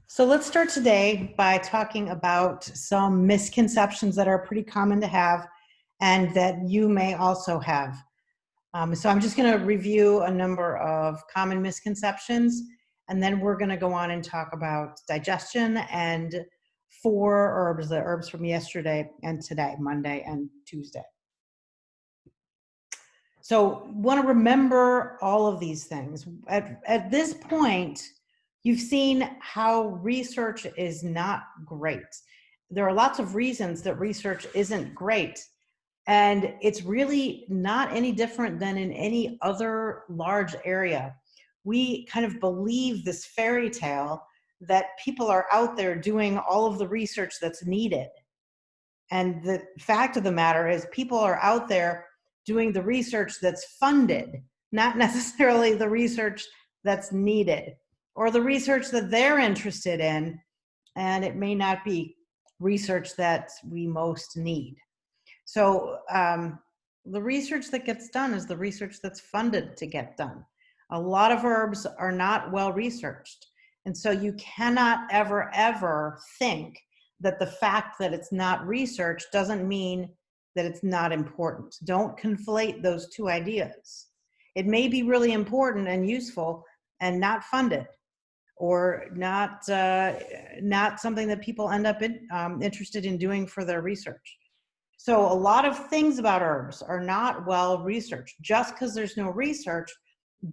So let's start today by talking about some misconceptions that are pretty common to have and that you may also have. So I'm just going to review a number of common misconceptions, and then we're going to go on and talk about digestion and 4 herbs, the herbs from yesterday and today, Monday and Tuesday. So want to remember all of these things. At this point, you've seen how research is not great. There are lots of reasons that research isn't great, and it's really not any different than in any other large area. We kind of believe this fairy tale that people are out there doing all of the research that's needed. And the fact of the matter is people are out there doing the research that's funded, not necessarily the research that's needed or the research that they're interested in, and it may not be research that we most need. So the research that gets done is the research that's funded to get done. A lot of herbs are not well researched, and so you cannot ever think that the fact that it's not researched doesn't mean that it's not important. Don't conflate those two ideas. It may be really important and useful and not funded, or not something that people end up interested in doing for their research. So a lot of things about herbs are not well researched. Just because there's no research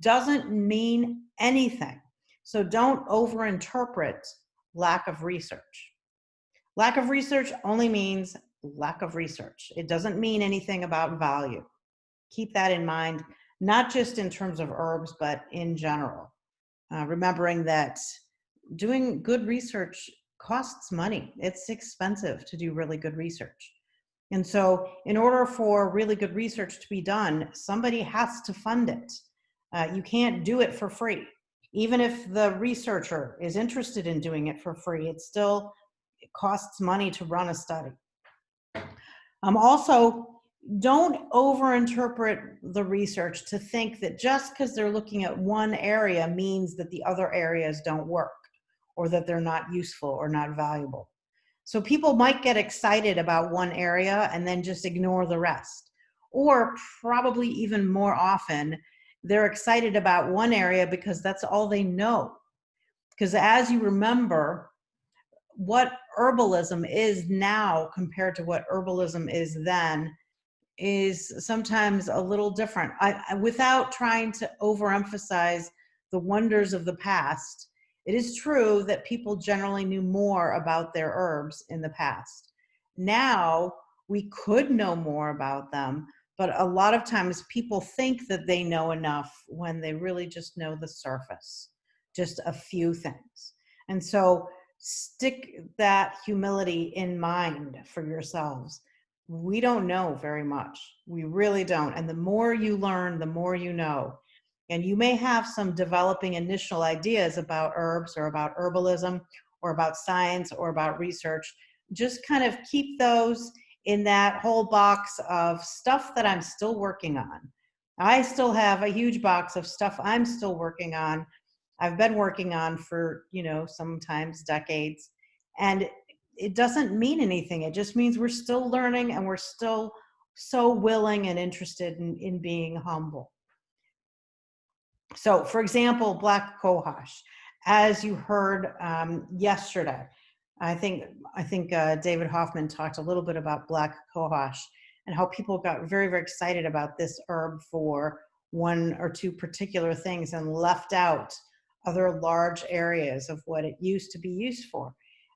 doesn't mean anything. So don't overinterpret lack of research. Lack of research only means lack of research. It doesn't mean anything about value. Keep that in mind, not just in terms of herbs, but in general. Remembering that doing good research costs money. It's expensive to do really good research. And so in order for really good research to be done, somebody has to fund it. You can't do it for free. Even if the researcher is interested in doing it for free, it costs money to run a study. Also, don't overinterpret the research to think that just because they're looking at one area means that the other areas don't work or that they're not useful or not valuable. So people might get excited about one area and then just ignore the rest. Or probably even more often, they're excited about one area because that's all they know. Because as you remember, what herbalism is now compared to what herbalism is then is sometimes a little different. Without trying to overemphasize the wonders of the past, it is true that people generally knew more about their herbs in the past. Now, we could know more about them, but a lot of times people think that they know enough when they really just know the surface, just a few things. And so stick that humility in mind for yourselves. We don't know very much. We really don't. And the more you learn, the more you know. And you may have some developing initial ideas about herbs or about herbalism or about science or about research. Just kind of keep those in that whole box of stuff that I'm still working on. I still have a huge box of stuff I'm still working on. I've been working on for, sometimes decades. And it doesn't mean anything. It just means we're still learning and we're still so willing and interested in being humble. So, for example, black cohosh, as you heard yesterday, I think David Hoffman talked a little bit about black cohosh and how people got very, very excited about this herb for one or two particular things and left out other large areas of what it used to be used for.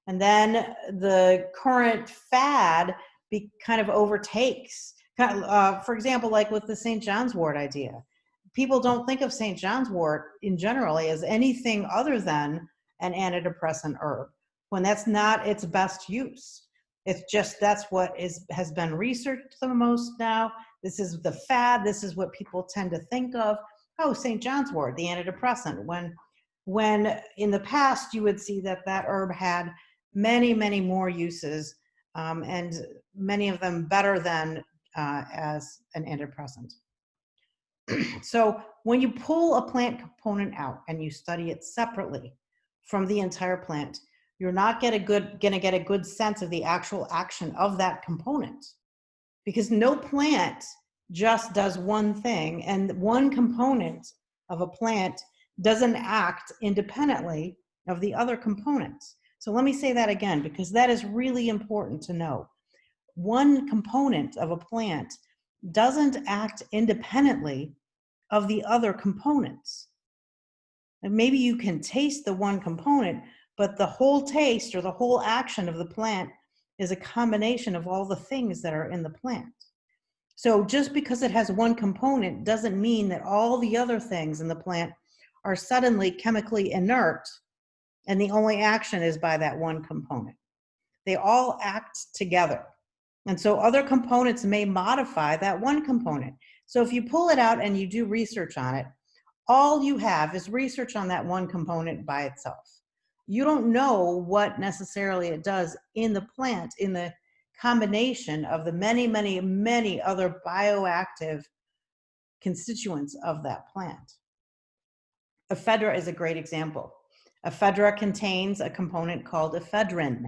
And then the current fad kind of overtakes, for example, like with the St. John's wort idea. People don't think of St. John's wort in generally as anything other than an antidepressant herb, when that's not its best use. It's just that's what has been researched the most now. This is the fad. This is what people tend to think of. Oh, St. John's wort, the antidepressant. When in the past you would see that herb had many, many more uses, and many of them better than as an antidepressant. So when you pull a plant component out and you study it separately from the entire plant, you're not going to get a good sense of the actual action of that component, because no plant just does one thing, and one component of a plant doesn't act independently of the other components. So let me say that again, because that is really important to know. One component of a plant doesn't act independently of the other components. And maybe you can taste the one component, but the whole taste or the whole action of the plant is a combination of all the things that are in the plant. So just because it has one component doesn't mean that all the other things in the plant are suddenly chemically inert and the only action is by that one component. They all act together. And so other components may modify that one component. So if you pull it out and you do research on it, all you have is research on that one component by itself. You don't know what necessarily it does in the plant, in the combination of the many, many, many other bioactive constituents of that plant. Ephedra is a great example. Ephedra contains a component called ephedrine.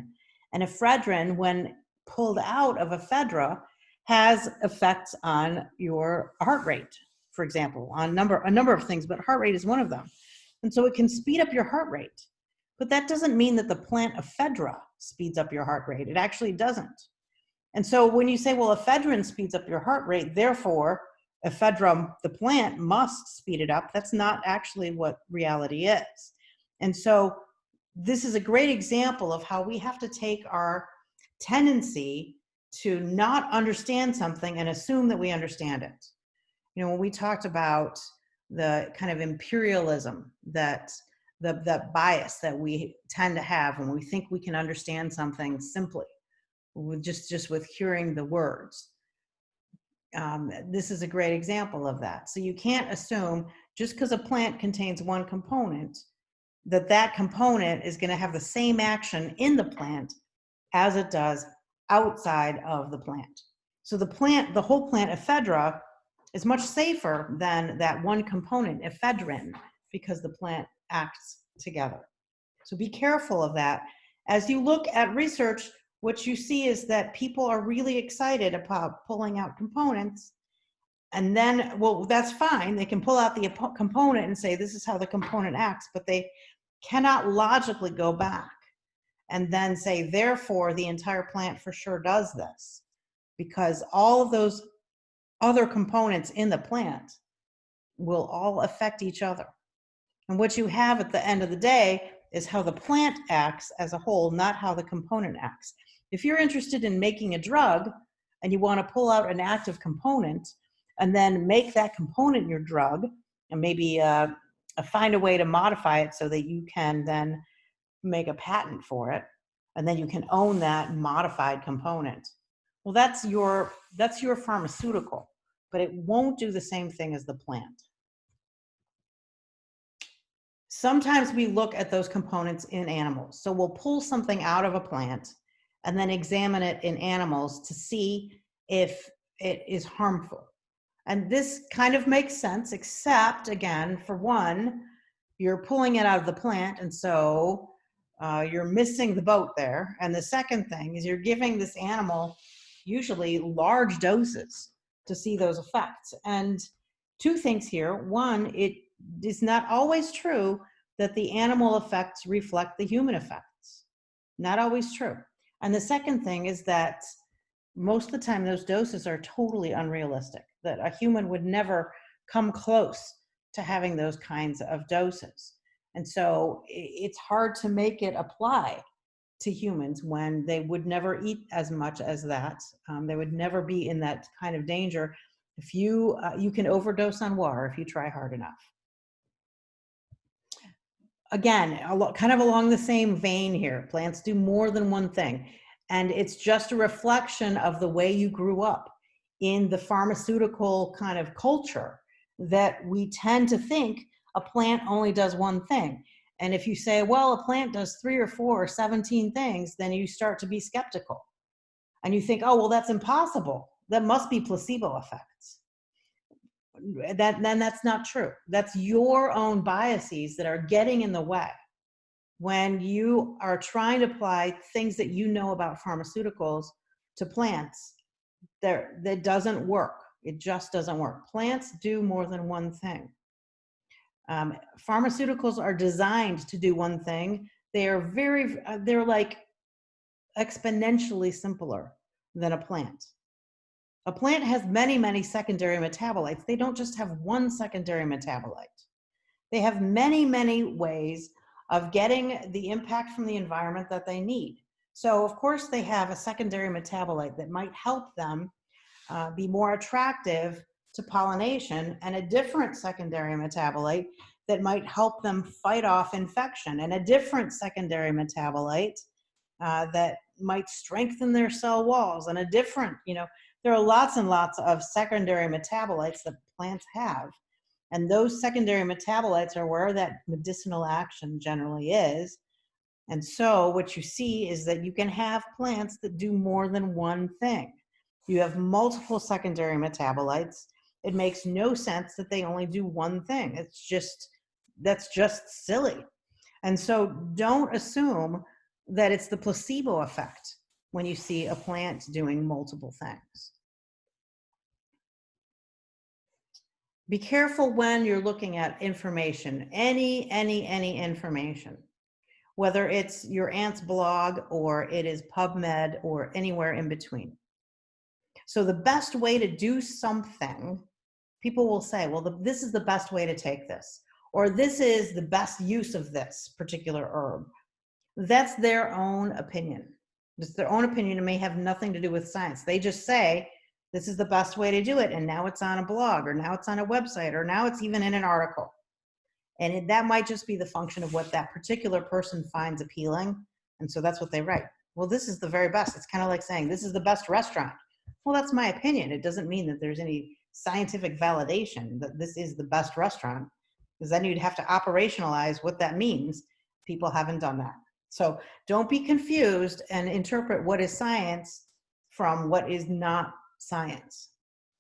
And ephedrine, when pulled out of ephedra, has effects on your heart rate, for example, on a number of things, but heart rate is one of them. And so it can speed up your heart rate. But that doesn't mean that the plant ephedra speeds up your heart rate. It actually doesn't. And so when you say, well, ephedrine speeds up your heart rate, therefore ephedra, the plant, must speed it up, that's not actually what reality is. And so this is a great example of how we have to take our tendency to not understand something and assume that we understand it. You know, when we talked about the kind of imperialism, that the bias that we tend to have when we think we can understand something simply with just with hearing the words. This is a great example of that. So you can't assume just because a plant contains one component that that component is going to have the same action in the plant as it does outside of the plant. So the whole plant ephedra is much safer than that one component ephedrine, because the plant acts together. So be careful of that. As you look at research, what you see is that people are really excited about pulling out components, and then, well, that's fine. They can pull out the component and say, this is how the component acts, but they cannot logically go back and then say, therefore, the entire plant for sure does this, because all of those other components in the plant will all affect each other. And what you have at the end of the day is how the plant acts as a whole, not how the component acts. If you're interested in making a drug and you want to pull out an active component and then make that component your drug, and maybe find a way to modify it so that you can then make a patent for it, and then you can own that modified component. Well, that's your pharmaceutical, but it won't do the same thing as the plant. Sometimes we look at those components in animals. So we'll pull something out of a plant and then examine it in animals to see if it is harmful. And this kind of makes sense, except, again, for one, you're pulling it out of the plant, and so you're missing the boat there. And the second thing is you're giving this animal usually large doses to see those effects. And two things here. One, it is not always true that the animal effects reflect the human effects. Not always true. And the second thing is that most of the time those doses are totally unrealistic, that a human would never come close to having those kinds of doses. And so it's hard to make it apply to humans when they would never eat as much as that. They would never be in that kind of danger. If you can overdose on water if you try hard enough. Again, kind of along the same vein here, plants do more than one thing. And it's just a reflection of the way you grew up in the pharmaceutical kind of culture, that we tend to think a plant only does one thing. And if you say, well, a plant does 3 or 4 or 17 things, then you start to be skeptical. And you think, oh, well, that's impossible. That must be placebo effects. Then that's not true. That's your own biases that are getting in the way. when you are trying to apply things that you know about pharmaceuticals to plants, that doesn't work. It just doesn't work. Plants do more than one thing. Pharmaceuticals are designed to do one thing. They're like exponentially simpler than a plant. A plant has many, many secondary metabolites. They don't just have one secondary metabolite. They have many, many ways of getting the impact from the environment that they need. So of course they have a secondary metabolite that might help them be more attractive to pollination, and a different secondary metabolite that might help them fight off infection, and a different secondary metabolite that might strengthen their cell walls, and a different, there are lots and lots of secondary metabolites that plants have. And those secondary metabolites are where that medicinal action generally is. And so what you see is that you can have plants that do more than one thing. You have multiple secondary metabolites. It makes no sense that they only do one thing. That's just silly. And so don't assume that it's the placebo effect when you see a plant doing multiple things. Be careful when you're looking at information, any information, whether it's your aunt's blog or it is PubMed or anywhere in between. So the best way to do something, people will say, well, this is the best way to take this, or this is the best use of this particular herb. That's their own opinion. It's their own opinion. It may have nothing to do with science. They just say, this is the best way to do it. And now it's on a blog, or now it's on a website, or now it's even in an article. And that might just be the function of what that particular person finds appealing. And so that's what they write. Well, this is the very best. It's kind of like saying, this is the best restaurant. Well, that's my opinion. It doesn't mean that there's any scientific validation that this is the best restaurant, because then you'd have to operationalize what that means. People haven't done that. So don't be confused and interpret what is science from what is not science.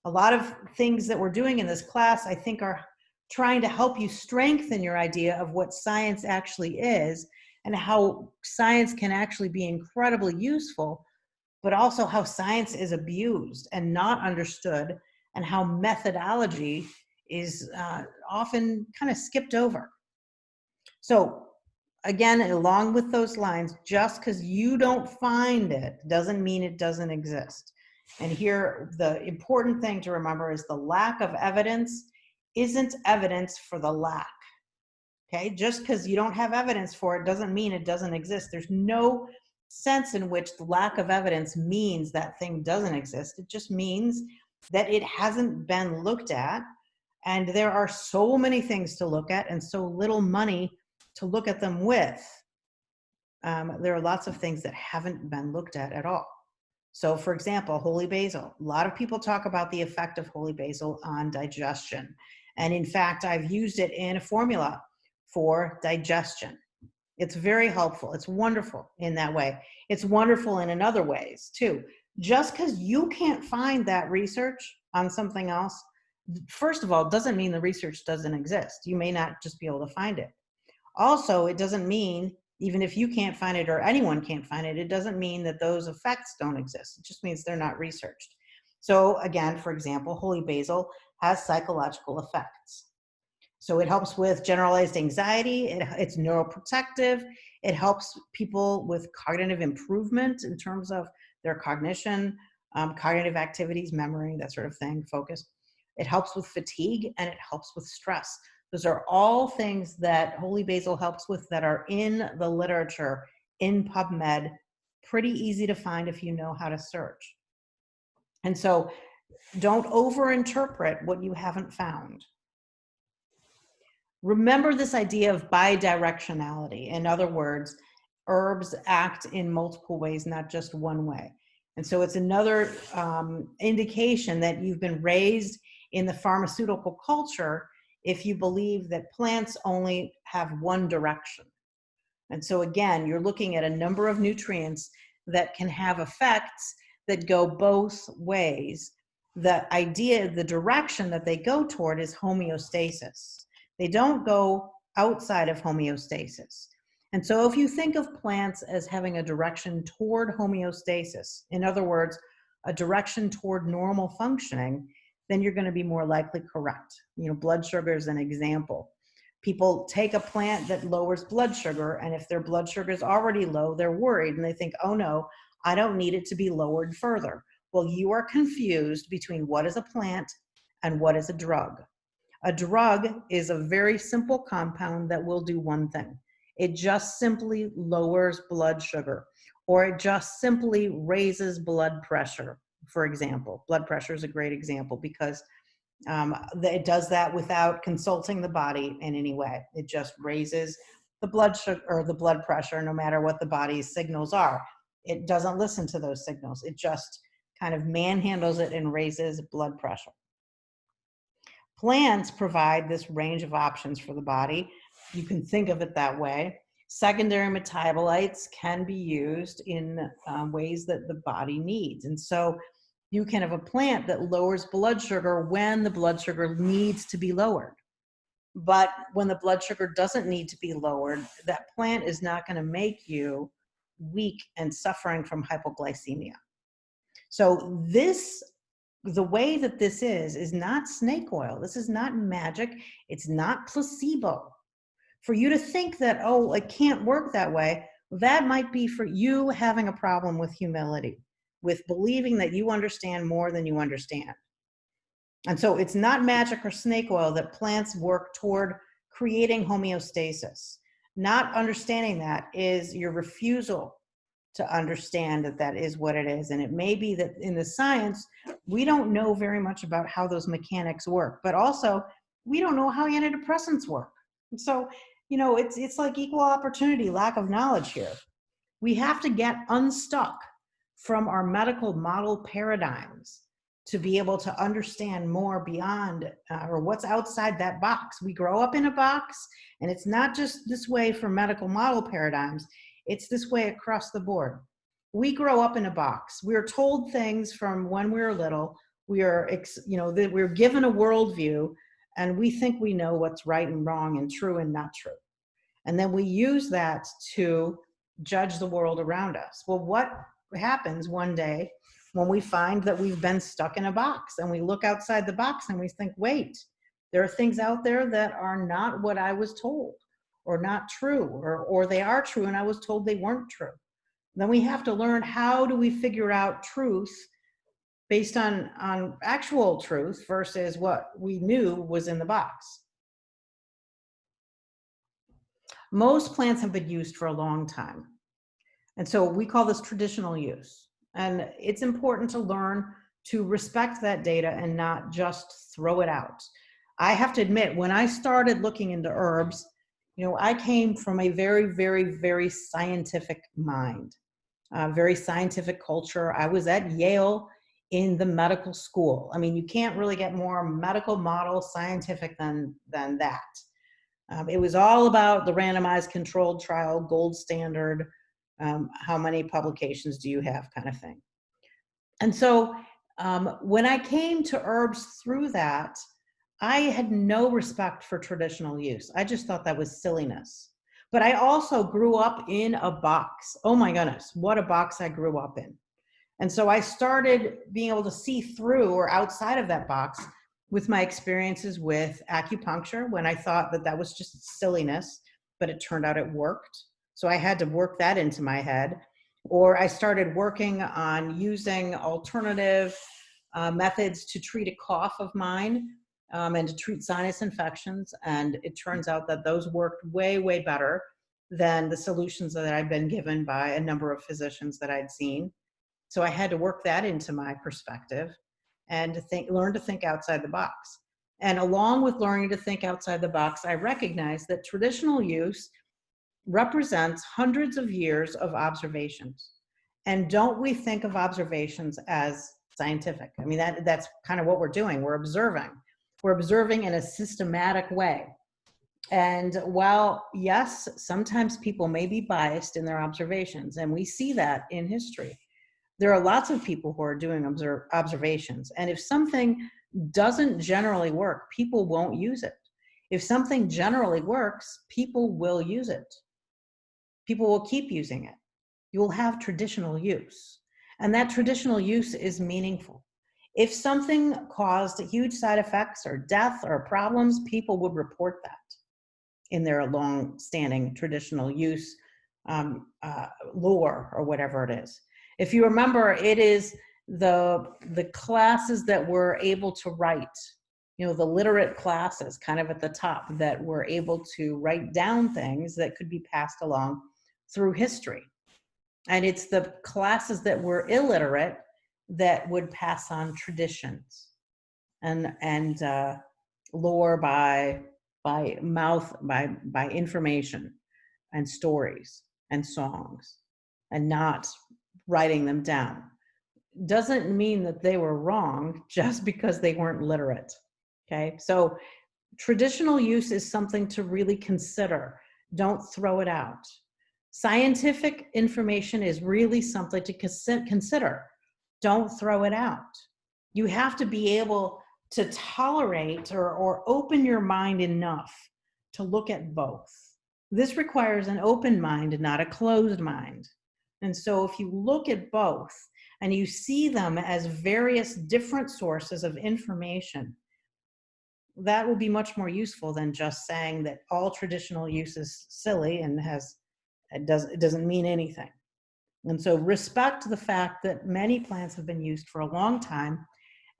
A lot of things that we're doing in this class, I think, are trying to help you strengthen your idea of what science actually is, and how science can actually be incredibly useful, but also how science is abused and not understood, and how methodology is often kind of skipped over. So again, along with those lines, just because you don't find it doesn't mean it doesn't exist. And here, the important thing to remember is the lack of evidence isn't evidence for the lack. Okay, just because you don't have evidence for it doesn't mean it doesn't exist. There's no sense in which the lack of evidence means that thing doesn't exist. It just means that it hasn't been looked at, and there are so many things to look at and so little money to look at them with. There are lots of things that haven't been looked at all. So for example, holy basil. A lot of people talk about the effect of holy basil on digestion. And in fact, I've used it in a formula for digestion. It's very helpful. It's wonderful in that way. It's wonderful in other ways too. Just because you can't find that research on something else, first of all, doesn't mean the research doesn't exist. You may not just be able to find it. Also, it doesn't mean, even if you can't find it or anyone can't find it, it doesn't mean that those effects don't exist. It just means they're not researched. So again, for example, holy basil has psychological effects. So it helps with generalized anxiety. It's neuroprotective. It helps people with cognitive improvement in terms of their cognition, cognitive activities, memory, that sort of thing, focus. It helps with fatigue, and it helps with stress. Those are all things that holy basil helps with that are in the literature, in PubMed, pretty easy to find if you know how to search. And so don't overinterpret what you haven't found. Remember this idea of bidirectionality. In other words, herbs act in multiple ways, not just one way. And so it's another indication that you've been raised in the pharmaceutical culture if you believe that plants only have one direction. And so again, you're looking at a number of nutrients that can have effects that go both ways. The idea, the direction that they go toward is homeostasis. They don't go outside of homeostasis. And so if you think of plants as having a direction toward homeostasis, in other words, a direction toward normal functioning, then you're going to be more likely correct. Blood sugar is an example. People take a plant that lowers blood sugar, and if their blood sugar is already low, they're worried and they think, oh no, I don't need it to be lowered further. Well, you are confused between what is a plant and what is a drug. A drug is a very simple compound that will do one thing. It just simply lowers blood sugar, or it just simply raises blood pressure. For example, blood pressure is a great example because it does that without consulting the body in any way. It just raises the blood sugar or the blood pressure, no matter what the body's signals are. It doesn't listen to those signals. It just kind of manhandles it and raises blood pressure. Plants provide this range of options for the body. You can think of it that way. Secondary metabolites can be used in ways that the body needs. And so you can have a plant that lowers blood sugar when the blood sugar needs to be lowered. But when the blood sugar doesn't need to be lowered, that plant is not going to make you weak and suffering from hypoglycemia. So the way that this is not snake oil. This is not magic. It's not placebo. For you to think that, oh, it can't work that way, that might be for you having a problem with humility, with believing that you understand more than you understand. And so it's not magic or snake oil that plants work toward creating homeostasis. Not understanding that is your refusal to understand that that is what it is. And it may be that in the science, we don't know very much about how those mechanics work, but also we don't know how antidepressants work. And so, it's like equal opportunity, lack of knowledge here. We have to get unstuck from our medical model paradigms to be able to understand more beyond or what's outside that box. We grow up in a box, and it's not just this way for medical model paradigms. It's this way across the board. We grow up in a box. We're told things from when we were little. We're given a worldview, and we think we know what's right and wrong and true and not true. And then we use that to judge the world around us. Well, what happens one day when we find that we've been stuck in a box and we look outside the box and we think, wait, there are things out there that are not what I was told, or not true, or they are true and I was told they weren't true. Then we have to learn, how do we figure out truth based on actual truth versus what we knew was in the box. Most plants have been used for a long time. And so we call this traditional use. And it's important to learn to respect that data and not just throw it out. I have to admit, when I started looking into herbs, I came from a very, very, very scientific mind, very scientific culture. I was at Yale in the medical school. I mean, you can't really get more medical model scientific than that. It was all about the randomized controlled trial, gold standard, how many publications do you have kind of thing. And so when I came to herbs through that, I had no respect for traditional use. I just thought that was silliness. But I also grew up in a box. Oh my goodness, what a box I grew up in. And so I started being able to see through or outside of that box with my experiences with acupuncture, when I thought that was just silliness, but it turned out it worked. So I had to work that into my head. Or I started working on using alternative methods to treat a cough of mine and to treat sinus infections. And it turns out that those worked way, way better than the solutions that I'd been given by a number of physicians that I'd seen. So I had to work that into my perspective and learn to think outside the box. And along with learning to think outside the box, I recognized that traditional use represents hundreds of years of observations. And don't we think of observations as scientific? I mean, that's kind of what we're doing. We're observing. We're observing in a systematic way. And while, yes, sometimes people may be biased in their observations, and we see that in history, there are lots of people who are doing observations. And if something doesn't generally work, people won't use it. If something generally works, people will use it. People will keep using it. You will have traditional use. And that traditional use is meaningful. If something caused huge side effects or death or problems, people would report that in their long-standing traditional use lore or whatever it is. If you remember, it is the classes that were able to write, you know, the literate classes kind of at the top that were able to write down things that could be passed along through history. And it's the classes that were illiterate that would pass on traditions and lore by mouth, by information and stories and songs, and not writing them down. Doesn't mean that they were wrong just because they weren't literate. Okay, so traditional use is something to really consider. Don't throw it out. Scientific information is really something to consider. Don't throw it out. You have to be able to tolerate or open your mind enough to look at both. This requires an open mind and not a closed mind. And so if you look at both and you see them as various different sources of information, that will be much more useful than just saying that all traditional use is silly and it doesn't mean anything. And so respect the fact that many plants have been used for a long time,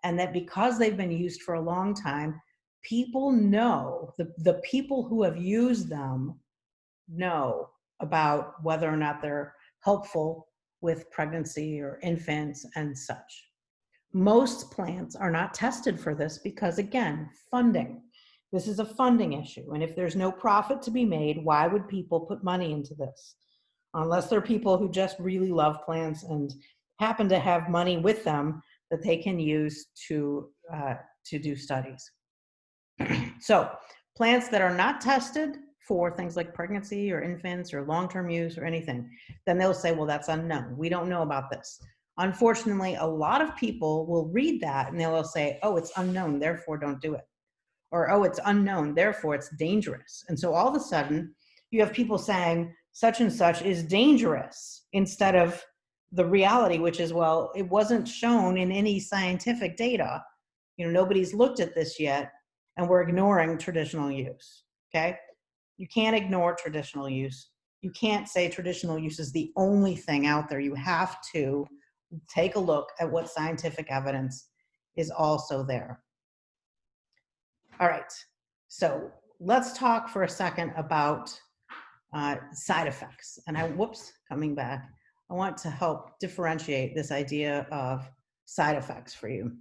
and that because they've been used for a long time, people know, the people who have used them know about whether or not they're helpful with pregnancy or infants and such. Most plants are not tested for this because, again, funding. This is a funding issue. And if there's no profit to be made, why would people put money into this? Unless they're people who just really love plants and happen to have money with them that they can use to do studies. So plants that are not tested for things like pregnancy or infants or long-term use or anything, then they'll say, well, that's unknown. We don't know about this. Unfortunately, a lot of people will read that and they'll say, oh, it's unknown, therefore don't do it. Or, oh, it's unknown, therefore it's dangerous. And so all of a sudden you have people saying such and such is dangerous instead of the reality, which is, well, it wasn't shown in any scientific data. You know, nobody's looked at this yet, and we're ignoring traditional use, okay? You can't ignore traditional use. You can't say traditional use is the only thing out there. You have to take a look at what scientific evidence is also there. All right, so let's talk for a second about side effects. And coming back, I want to help differentiate this idea of side effects for you.